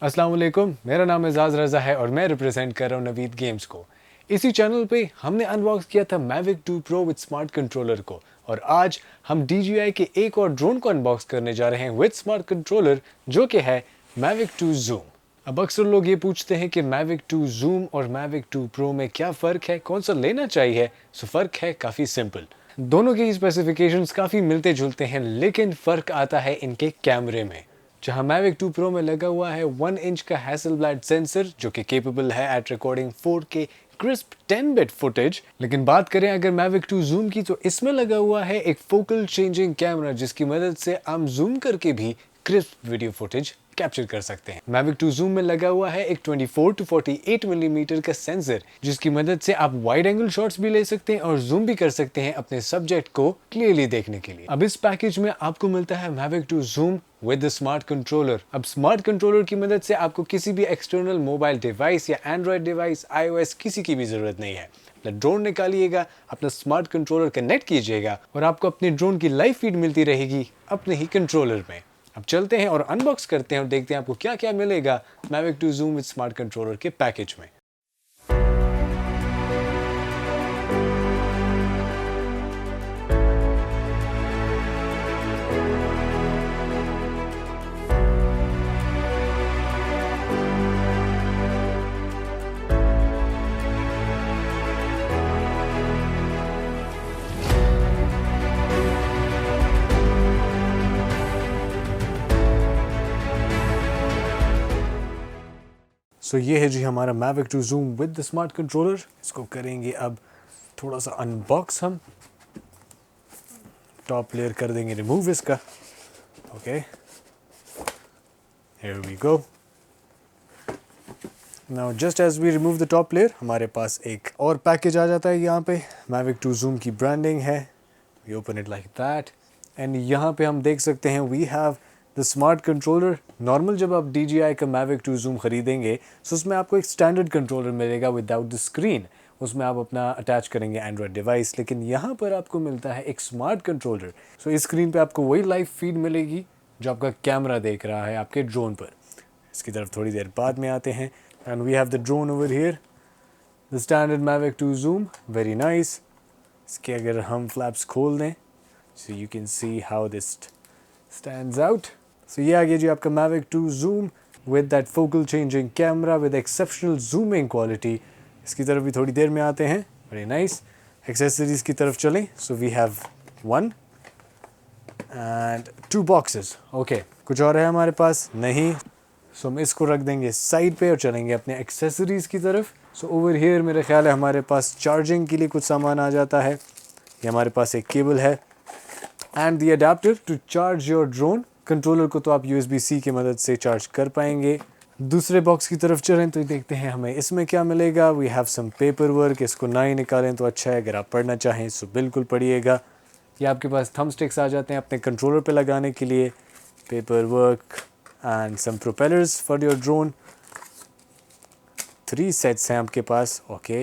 अस्सलाम वालेकुम, मेरा नाम एजाज रज़ा है और मैं रिप्रेजेंट कर रहा हूँ नवीद गेम्स को। इसी चैनल पे हमने अनबॉक्स किया था Mavic 2 pro with smart controller को और आज हम DJI के एक और ड्रोन को अनबॉक्स करने जा रहे हैं विद स्मार्ट कंट्रोलर जो कि है मैविक 2 जूम। अब अक्सर लोग ये पूछते हैं कि मैविक 2 जूम और मैविक 2 प्रो में क्या फ़र्क है, कौन सा लेना चाहिए। सो फ़र्क है काफ़ी सिंपल। दोनों के स्पेसिफिकेशंस काफ़ी मिलते जुलते हैं, लेकिन फ़र्क आता है इनके कैमरे में। जहां मैविक 2 प्रो में लगा हुआ है 1 इंच का हैसलब्लैड सेंसर जो कि केपेबल है at recording 4K crisp 10 bit footage. लेकिन बात करें अगर मैविक 2 जूम की, तो इसमें लगा हुआ है एक फोकल चेंजिंग कैमरा जिसकी मदद से हम जूम करके भी क्रिस्प वीडियो फुटेज कैप्चर कर सकते हैं। मैविक 2 जूम में लगा हुआ है एक 24 टू 48 मिलीमीटर का सेंसर जिसकी मदद से आप वाइड एंगल शॉट्स भी ले सकते हैं और जूम भी कर सकते हैं अपने सब्जेक्ट को क्लियरली देखने के लिए। अब इस पैकेज में आपको मिलता है Mavic 2 zoom with the smart controller. अब स्मार्ट कंट्रोलर की मदद से आपको किसी भी एक्सटर्नल मोबाइल डिवाइस या एंड्रॉयड डिवाइस, iOS किसी की भी जरूरत नहीं है। अपना ड्रोन निकालिएगा, अपना स्मार्ट कंट्रोलर कनेक्ट कीजिएगा और आपको अपने ड्रोन की लाइव फीड मिलती रहेगी अपने ही कंट्रोलर में। अब चलते हैं और अनबॉक्स करते हैं और देखते हैं आपको क्या क्या मिलेगा Mavic 2 zoom with smart controller के पैकेज में। सो ये है जी हमारा Mavic 2 zoom with the smart controller. इसको करेंगे अब थोड़ा सा अनबॉक्स हम। टॉप लेयर कर देंगे रिमूव इसका। Okay, here we go. Now just as we remove the top layer हमारे पास एक और पैकेज आ जाता है। यहाँ पे मैविक 2 जूम की ब्रांडिंग है। We open it like that and यहाँ पे हम देख सकते हैं we have the smart controller. Normal जब आप DJI का मैविक 2 जूम खरीदेंगे तो उसमें आपको एक स्टैंडर्ड कंट्रोलर मिलेगा विदाउट द स्क्रीन। उसमें आप अपना अटैच करेंगे एंड्रॉयड डिवाइस, लेकिन यहाँ पर आपको मिलता है एक स्मार्ट कंट्रोलर। सो इस स्क्रीन पे आपको वही लाइव फीड मिलेगी जो आपका कैमरा देख रहा है आपके ड्रोन पर। इसकी तरफ थोड़ी देर बाद में आते हैं and we have the drone over here, the standard Mavic 2 zoom, very nice. इसके अगर हम फ्लैप्स खोल दें so you can see how this stands out. So ये आ गया जी आपका Mavic 2 zoom with that focal changing camera with exceptional zooming quality. इसकी तरफ भी थोड़ी देर में आते हैं। Very nice. एक्सेसरीज की तरफ चलें। So we have 1 and 2 boxes. Okay, कुछ और है हमारे पास? नहीं। सो हम इसको रख देंगे साइड पे और चलेंगे अपने एक्सेसरीज की तरफ। सो ओवर हियर मेरे ख्याल है हमारे पास चार्जिंग के लिए कुछ सामान आ जाता है। ये हमारे पास एक केबल है and the adapter to charge your drone. Controller को तो आप USB-C की मदद से चार्ज कर पाएंगे। दूसरे बॉक्स की तरफ चलें तो देखते हैं हमें इसमें क्या मिलेगा। We have some paper work. इसको ना ही निकालें तो अच्छा है, अगर आप पढ़ना चाहें तो बिल्कुल पढ़िएगा। ये आपके पास थंब स्टिक्स आ जाते हैं अपने कंट्रोलर पे लगाने के लिए। Paper work and some propellers for your drone. 3 sets हैं आपके पास। ओके,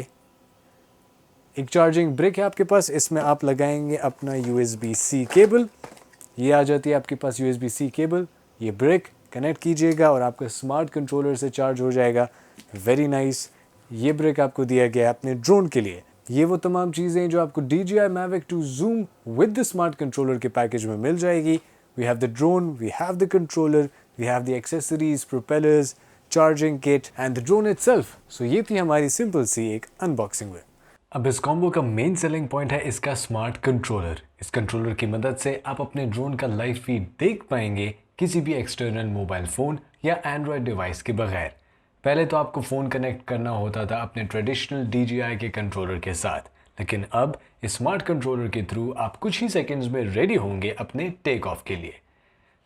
एक चार्जिंग ब्रिक है आपके पास, इसमें आप लगाएंगे अपना USB-C केबल। ये आ जाती है आपके पास USB-C केबल। ये ब्रिक कनेक्ट कीजिएगा और आपका स्मार्ट कंट्रोलर से चार्ज हो जाएगा। Very nice. ये ब्रिक आपको दिया गया है अपने ड्रोन के लिए। ये वो तमाम चीज़ें जो आपको DJI Mavic 2 zoom with the smart controller के पैकेज में मिल जाएगी। We have the drone, we have the controller, we have the accessories, propellers, charging kit and the drone itself. So ये थी हमारी सिंपल सी एक अनबॉक्सिंग में। अब इस कॉम्बो का मेन सेलिंग पॉइंट है इसका स्मार्ट कंट्रोलर। इस कंट्रोलर की मदद से आप अपने ड्रोन का लाइव फीड देख पाएंगे किसी भी एक्सटर्नल मोबाइल फ़ोन या एंड्रॉयड डिवाइस के बगैर। पहले तो आपको फ़ोन कनेक्ट करना होता था अपने ट्रेडिशनल DJI के कंट्रोलर के साथ, लेकिन अब इस स्मार्ट कंट्रोलर के थ्रू आप कुछ ही सेकेंड्स में रेडी होंगे अपने टेक ऑफ के लिए।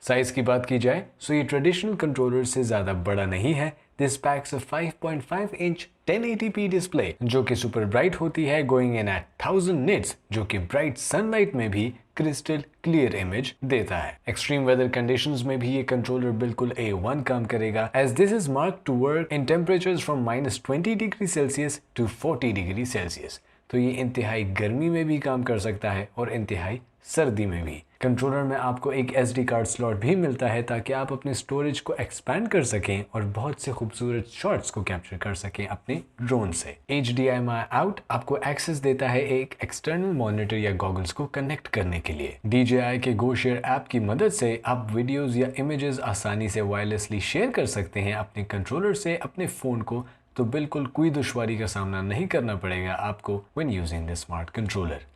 साइज़ की बात की जाए तो ये ट्रेडिशनल कंट्रोलर से ज़्यादा बड़ा नहीं है। This PACS a 5.5 inch 1080p display जो कि सुपर ब्राइट होती है, गोइंग इन एट 1000 निट्स, जो कि ब्राइट सनलाइट में भी क्रिस्टल क्लियर इमेज देता है। एक्सट्रीम वेदर कंडीशंस में भी ये कंट्रोलर बिल्कुल A1 काम करेगा, as this is mark to work in temperatures from -20 degree Celsius to 40 degree Celsius. तो ये इंतहाई गर्मी में भी काम कर सकता है और इंतहाई सर्दी में भी। कंट्रोलर में आपको एक SD कार्ड स्लॉट भी मिलता है ताकि आप अपने स्टोरेज को एक्सपैंड कर सकें और बहुत से खूबसूरत शॉट्स को कैप्चर कर सकें अपने ड्रोन से। HDMI आउट आपको एक्सेस देता है एक एक्सटर्नल मॉनिटर या गॉगल्स को कनेक्ट करने के लिए। DJI के GoShare ऐप की मदद से आप वीडियोस या इमेजेस आसानी से वायरलेसली शेयर कर सकते हैं अपने कंट्रोलर से अपने फ़ोन को, तो बिल्कुल कोई दुश्वारी का सामना नहीं करना पड़ेगा आपको when using the smart controller.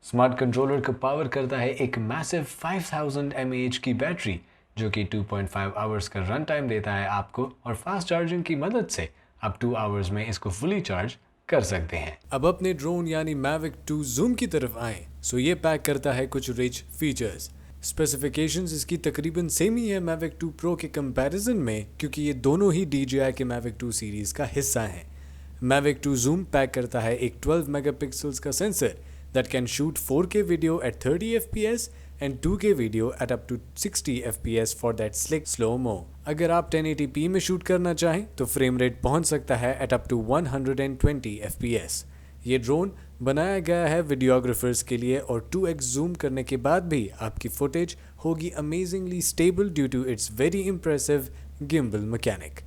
Smart controller को पावर करता है एक मैसिव 5000 mAh की बैटरी जो कि 2.5 आवर्स का रन टाइम देता है आपको, और फास्ट चार्जिंग की मदद से आप 2 आवर्स में इसको फुली चार्ज कर सकते हैं। अब अपने ड्रोन यानी Mavic 2 Zoom की तरफ आएं, सो ये पैक करता है कुछ रिच फीचर्स। स्पेसिफिकेशंस इसकी तकरीबन सेम ही है Mavic 2 Pro के कंपैरिजन में, क्योंकि ये दोनों ही DJI के Mavic 2 सीरीज का हिस्सा हैं। Mavic 2 Zoom पैक करता है एक 12 मेगापिक्सल्स का sensor that can shoot 4K video at 30 fps and 2K video at up to 60 fps for that slick slow-mo। अगर आप 1080p में शूट करना चाहें तो फ्रेम रेट पहुंच सकता है at up to 120 fps। ये ड्रोन बनाया गया है वीडियोग्राफर्स के लिए और 2x जूम करने के बाद भी आपकी फुटेज होगी amazingly stable due to its very impressive gimbal mechanic.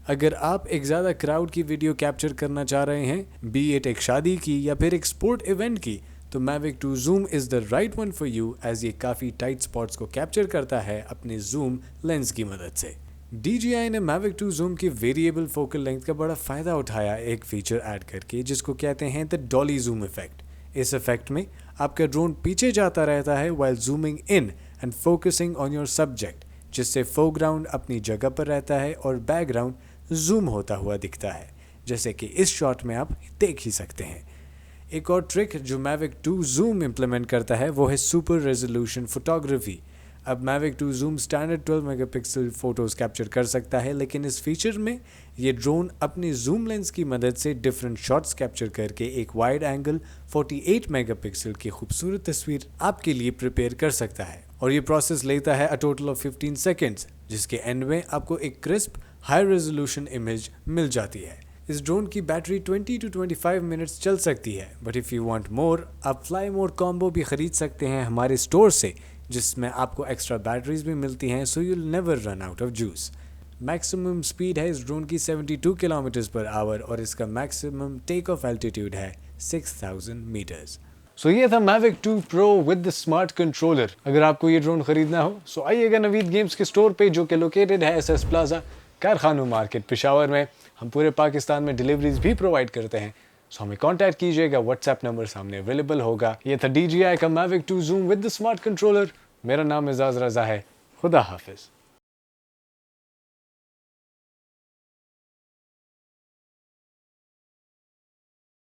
अगर आप एक ज़्यादा क्राउड की वीडियो कैप्चर करना चाह रहे हैं, बी इट एक शादी की या फिर एक स्पोर्ट इवेंट की, तो Mavic 2 Zoom is the right one for you, as ये काफ़ी टाइट स्पॉट्स को कैप्चर करता है अपने जूम लेंस की मदद से। DJI ने Mavic 2 Zoom की वेरिएबल फोकल लेंथ का बड़ा फ़ायदा उठाया एक फीचर ऐड करके जिसको कहते हैं द डॉली जूम इफेक्ट। इस इफेक्ट में आपका ड्रोन पीछे जाता रहता है while zooming in and focusing on your subject, जिससे फोरग्राउंड अपनी जगह पर रहता है और बैकग्राउंड जूम होता हुआ दिखता है, जैसे कि इस शॉट में आप देख ही सकते हैं। एक और ट्रिक जो Mavic 2 Zoom इम्प्लीमेंट करता है वो है सुपर रेजोल्यूशन फोटोग्राफी। अब Mavic 2 Zoom standard 12 megapixel photos capture कर सकता है, लेकिन इस फीचर में ये ड्रोन अपने जूम लेंस की मदद से डिफरेंट शॉट्स कैप्चर करके एक वाइड एंगल 48 मेगापिक्सल की खूबसूरत तस्वीर आपके लिए प्रिपेयर कर सकता है। और ये प्रोसेस लेता है अ टोटल ऑफ 15 सेकेंड्स, जिसके एंड में आपको एक क्रिस्प हाई रेजोल्यूशन इमेज मिल जाती है। इस ड्रोन की बैटरी 20 to 25 मिनट्स चल सकती है, but if you want more आप फ्लाई मोड कॉम्बो भी ख़रीद सकते हैं हमारे स्टोर से, जिसमें आपको एक्स्ट्रा बैटरीज भी मिलती हैं, so you'll never run out of juice. Maximum speed है इस ड्रोन की 72 किलोमीटर्स पर आवर और इसका मैक्सिमम टेक ऑफ एल्टीट्यूड है 6000 मीटर्स। सो ये था Mavic 2 Pro with the smart controller. अगर आपको ये ड्रोन खरीदना हो सो आइएगा नवीद गेम्स के स्टोर पे, जो कि लोकेटेड है SS प्लाजा कारखानों मार्केट पेशावर में। हम पूरे पाकिस्तान में डिलीवरीज भी प्रोवाइड करते हैं, सो हमें कांटेक्ट कीजिएगा, व्हाट्सएप नंबर सामने अवेलेबल होगा। ये था DJI का Mavic 2 Zoom with the smart controller. मेरा नाम एजाज रजा है। खुदा हाफिज।